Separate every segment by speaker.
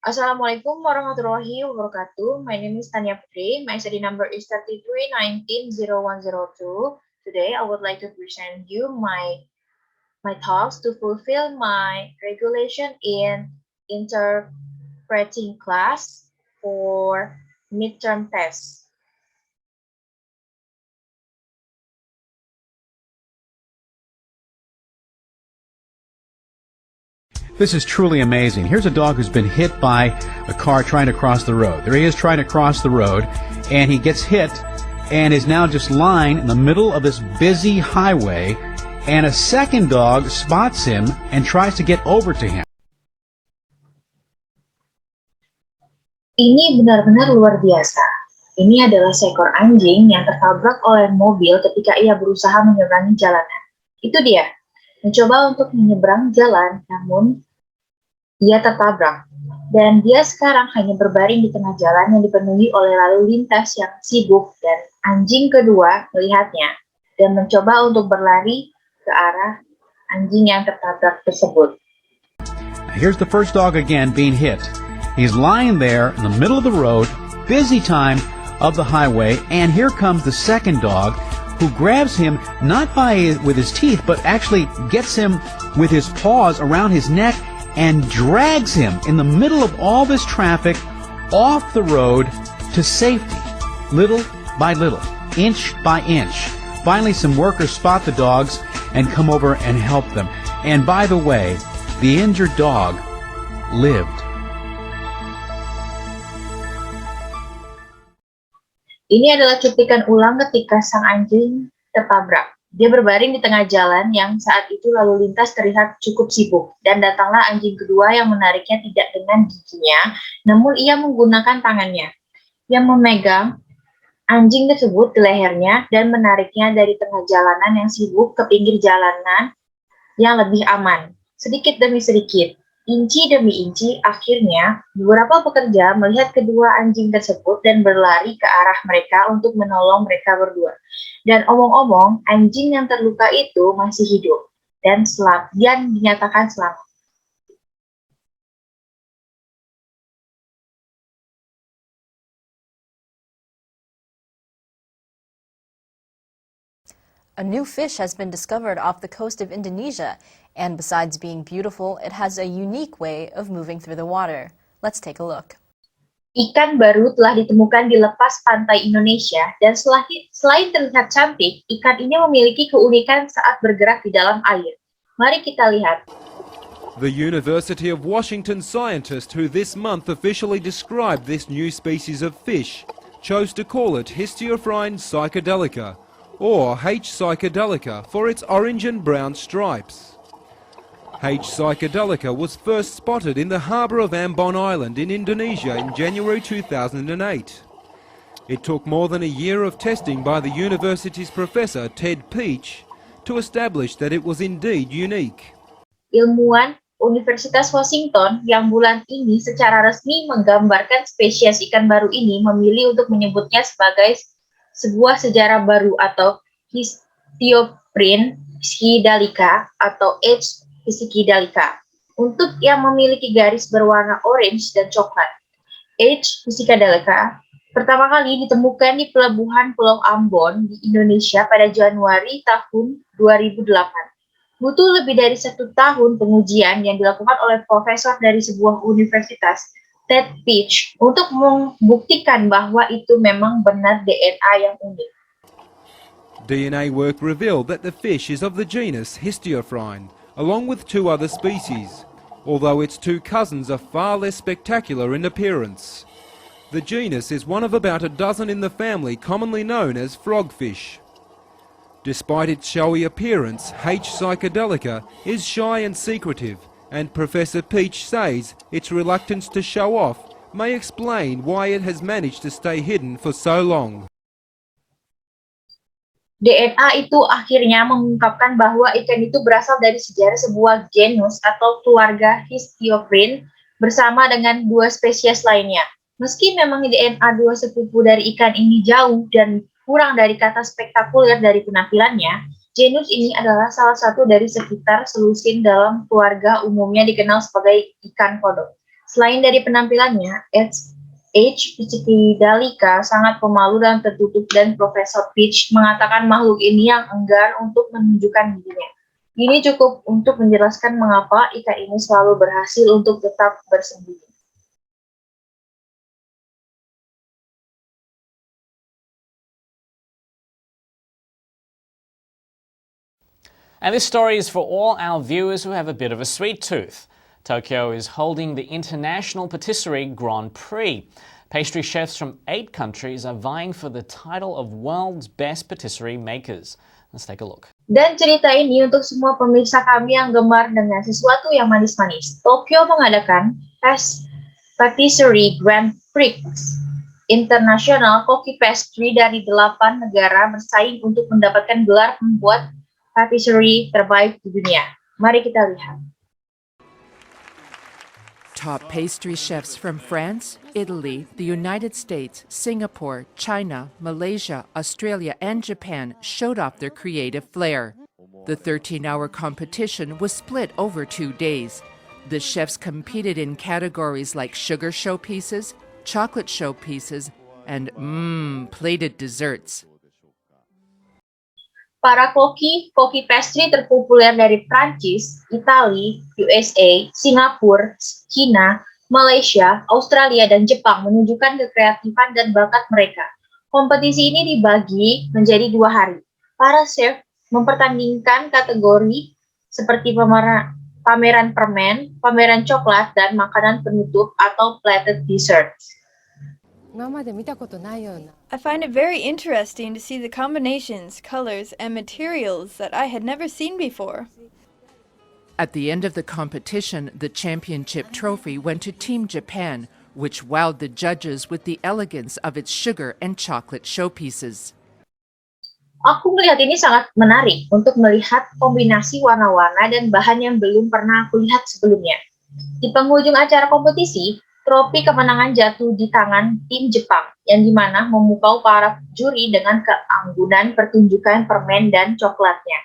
Speaker 1: Assalamualaikum warahmatullahi wabarakatuh. My name is Tanya Putri. My study number is 33190102. Today, I would like to present you my talks to fulfill my regulation in interpreting class for midterm tests.
Speaker 2: This is truly amazing. Here's a dog who's been hit by a car trying to cross the road. There he is trying to cross the road, and he gets hit and is now just lying in the middle of this busy highway, and a second dog spots him and tries to get over to him.
Speaker 1: Ini benar-benar luar biasa. Ini adalah seekor anjing yang tertabrak oleh mobil ketika ia berusaha menyeberangi jalanan. Itu dia, mencoba untuk menyeberang jalan, namun ia tertabrak. Dan dia sekarang hanya berbaring di tengah jalan yang dipenuhi oleh lalu lintas yang sibuk, dan anjing kedua melihatnya dan mencoba untuk berlari ke arah anjing yang tertabrak tersebut.
Speaker 2: Here's the first dog again being hit. He's lying there in the middle of the road, busy time of the highway, and here comes the second dog who grabs him not with his teeth, but actually gets him with his paws around his neck and drags him in the middle of all this traffic off the road to safety, little by little, inch by inch. Finally, some workers spot the dogs and come over and help them. And by the way, the injured dog lived.
Speaker 1: Ini adalah cuplikan ulang ketika sang anjing tertabrak. Dia berbaring di tengah jalan yang saat itu lalu lintas terlihat cukup sibuk, dan datanglah anjing kedua yang menariknya tidak dengan giginya, namun ia menggunakan tangannya yang memegang anjing tersebut di lehernya dan menariknya dari tengah jalanan yang sibuk ke pinggir jalanan yang lebih aman. Sedikit demi sedikit, inci demi inci, akhirnya beberapa pekerja melihat kedua anjing tersebut dan berlari ke arah mereka untuk menolong mereka berdua. Dan omong-omong, anjing yang terluka itu masih hidup dan dinyatakan selamat.
Speaker 3: A new fish has been discovered off the coast of Indonesia, and besides being beautiful, it has a unique way of moving through the water. Let's take a look.
Speaker 1: Ikan baru telah ditemukan di lepas pantai Indonesia, dan selain terlihat cantik, ikan ini memiliki keunikan saat bergerak di dalam air. Mari kita lihat.
Speaker 4: The University of Washington scientist who this month officially described this new species of fish chose to call it Histiophryne psychedelica, or H. psychedelica for its orange and brown stripes. H. psychedelica was first spotted in the harbour of Ambon Island in Indonesia in January 2008. It took more than a year of testing by the university's professor Ted Peach to establish that it was indeed unique.
Speaker 1: Ilmuwan Universitas Washington yang bulan ini secara resmi menggambarkan spesies ikan baru ini memilih untuk menyebutnya sebagai sebuah sejarah baru atau Histiophryne psychedelica atau H. psychedelica untuk yang memiliki garis berwarna orange dan coklat. H. psychedelica pertama kali ditemukan di pelabuhan Pulau Ambon di Indonesia pada Januari tahun 2008. Butuh lebih dari 1 tahun pengujian yang dilakukan oleh profesor dari sebuah universitas, Ted Peach, untuk membuktikan bahwa itu memang benar DNA yang unik.
Speaker 4: DNA work revealed that the fish is of the genus Histiophryne, along with 2 other species, although its 2 cousins are far less spectacular in appearance. The genus is one of about a dozen in the family commonly known as frogfish. Despite its showy appearance, H. psychedelica is shy and secretive, and Professor Peach says its reluctance to show off may explain why it has managed to stay hidden for so long.
Speaker 1: DNA itu akhirnya mengungkapkan bahwa ikan itu berasal dari sejarah sebuah genus atau keluarga Histiophryne bersama dengan 2 spesies lainnya. Meski memang DNA 2 sepupu dari ikan ini jauh dan kurang dari kata spektakuler dari penampilannya, genus ini adalah salah satu dari sekitar selusin dalam keluarga umumnya dikenal sebagai ikan kodok. Selain dari penampilannya, H. psychedelica sangat pemalu dan tertutup dan Profesor Peach mengatakan makhluk ini yang enggan untuk menunjukkan dirinya. Ini cukup untuk menjelaskan mengapa ikan ini selalu berhasil untuk tetap bersembunyi.
Speaker 5: And this story is for all our viewers who have a bit of a sweet tooth. Tokyo is holding the International Patisserie Grand Prix. Pastry chefs from 8 countries are vying for the title of world's best patisserie makers. Let's take a look.
Speaker 1: Dan cerita ini untuk semua pemirsa kami yang gemar dengan sesuatu yang manis-manis. Tokyo mengadakan Patisserie Grand Prix International Cookie Pastry dari 8 negara bersaing untuk mendapatkan gelar pembuat patisserie terbaik di dunia. Mari kita lihat.
Speaker 6: Top pastry chefs from France, Italy, the United States, Singapore, China, Malaysia, Australia, and Japan showed off their creative flair. The 13-hour competition was split over 2 days. The chefs competed in categories like sugar showpieces, chocolate showpieces, and plated desserts.
Speaker 1: Para koki pastry terpopuler dari Prancis, Italia, USA, Singapura, China, Malaysia, Australia, dan Jepang menunjukkan kekreatifan dan bakat mereka. Kompetisi ini dibagi menjadi 2 hari. Para chef mempertandingkan kategori seperti pameran permen, pameran coklat, dan makanan penutup atau plated desserts.
Speaker 7: I find it very interesting to see the combinations, colors, and materials that I had never seen before.
Speaker 6: At the end of the competition, the championship trophy went to Team Japan, which wowed the judges with the elegance of its sugar and chocolate showpieces.
Speaker 1: Aku melihat ini sangat menarik untuk melihat kombinasi warna-warna dan bahan yang belum pernah aku lihat sebelumnya. Di penghujung acara kompetisi, trofi kemenangan jatuh di tangan tim Jepang, yang dimana memukau para juri dengan keanggunan pertunjukan permen dan coklatnya.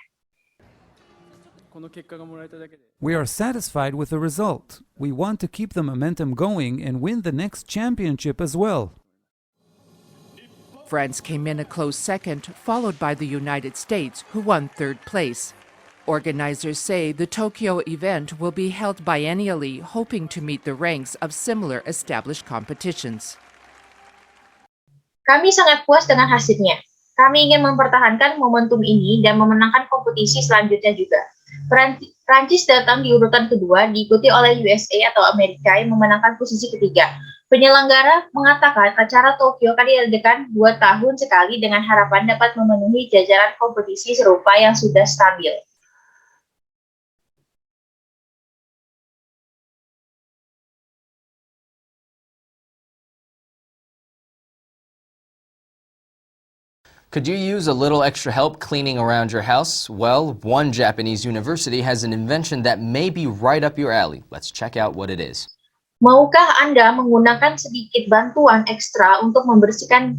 Speaker 8: We are satisfied with the result. We want to keep the momentum going and win the next championship as well.
Speaker 6: France came in a close second, followed by the United States, who won 3rd place. Organizers say the Tokyo event will be held biennially, hoping to meet the ranks of similar established competitions.
Speaker 1: Kami sangat puas dengan hasilnya. Kami ingin mempertahankan momentum ini dan memenangkan kompetisi selanjutnya juga. Prancis datang di urutan kedua, diikuti oleh USA atau Amerika yang memenangkan posisi ketiga. Penyelenggara mengatakan acara Tokyo akan diadakan 2 tahun sekali dengan harapan dapat memenuhi jajaran kompetisi serupa yang sudah stabil.
Speaker 9: Could you use a little extra help cleaning around your house? Well, one Japanese university has an invention that may be right up your alley. Let's check out what it is.
Speaker 1: Maukah Anda menggunakan sedikit bantuan ekstra untuk membersihkan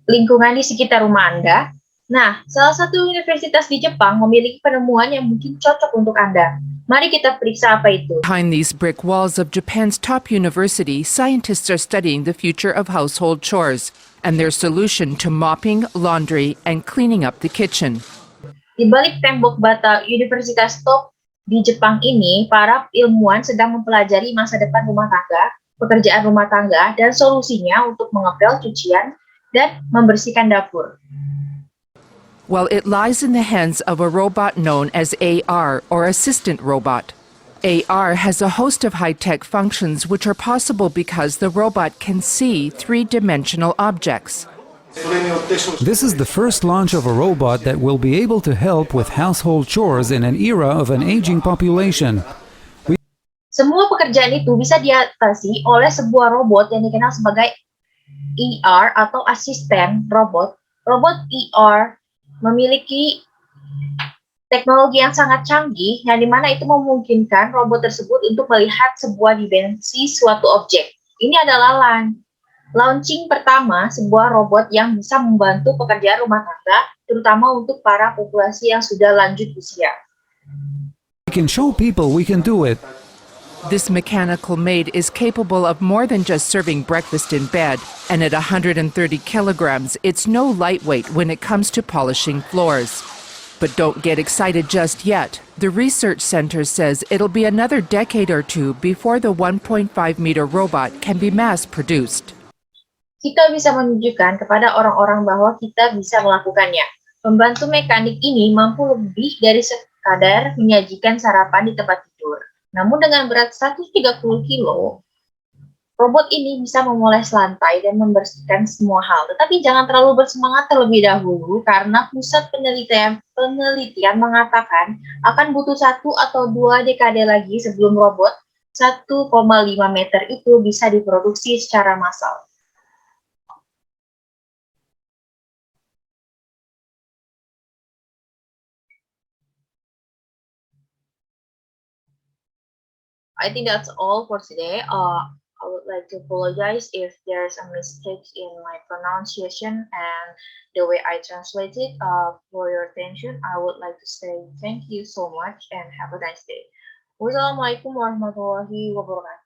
Speaker 1: lingkungan di sekitar rumah Anda? Nah, salah satu universitas di Jepang memiliki penemuan yang mungkin cocok untuk Anda. Mari kita periksa apa itu.
Speaker 6: Behind these brick walls of Japan's top university, scientists are studying the future of household chores and their solution to mopping, laundry, and cleaning up the kitchen.
Speaker 1: Di balik tembok bata universitas top di Jepang ini, para ilmuwan sedang mempelajari masa depan rumah tangga, pekerjaan rumah tangga, dan solusinya untuk mengepel cucian dan membersihkan dapur.
Speaker 6: Well, it lies in the hands of a robot known as AR, or Assistant Robot. AR has a host of high-tech functions which are possible because the robot can see 3-dimensional objects.
Speaker 8: This is the first launch of a robot that will be able to help with household chores in an era of an aging population.
Speaker 1: Semua pekerjaan itu bisa diatasi oleh sebuah robot yang dikenal sebagai ER atau asisten robot. Robot ER memiliki teknologi yang sangat canggih, yang dimana itu memungkinkan robot tersebut untuk melihat sebuah dimensi suatu objek. Ini adalah launching pertama sebuah robot yang bisa membantu pekerjaan rumah tangga, terutama untuk para populasi yang sudah lanjut usia.
Speaker 8: We can show people we can do it.
Speaker 6: This mechanical maid is capable of more than just serving breakfast in bed, and at 130 kilograms, it's no lightweight when it comes to polishing floors. But don't get excited just yet. The research center says it'll be another decade or two before the 1.5-meter robot can be mass-produced.
Speaker 1: Kita bisa menunjukkan kepada orang-orang bahwa kita bisa melakukannya. Pembantu mekanik ini mampu lebih dari sekadar menyajikan sarapan di tempat tidur. Namun dengan berat 130 kilo, robot ini bisa memoles lantai dan membersihkan semua hal. Tetapi jangan terlalu bersemangat terlebih dahulu karena pusat penelitian mengatakan akan butuh 1 atau 2 dekade lagi sebelum robot 1,5 meter itu bisa diproduksi secara massal. I think that's all for today. I would like to apologize if there's a mistake in my pronunciation and the way I translate it. For your attention, I would like to say thank you so much and have a nice day. Wassalamualaikum warahmatullahi wabarakatuh.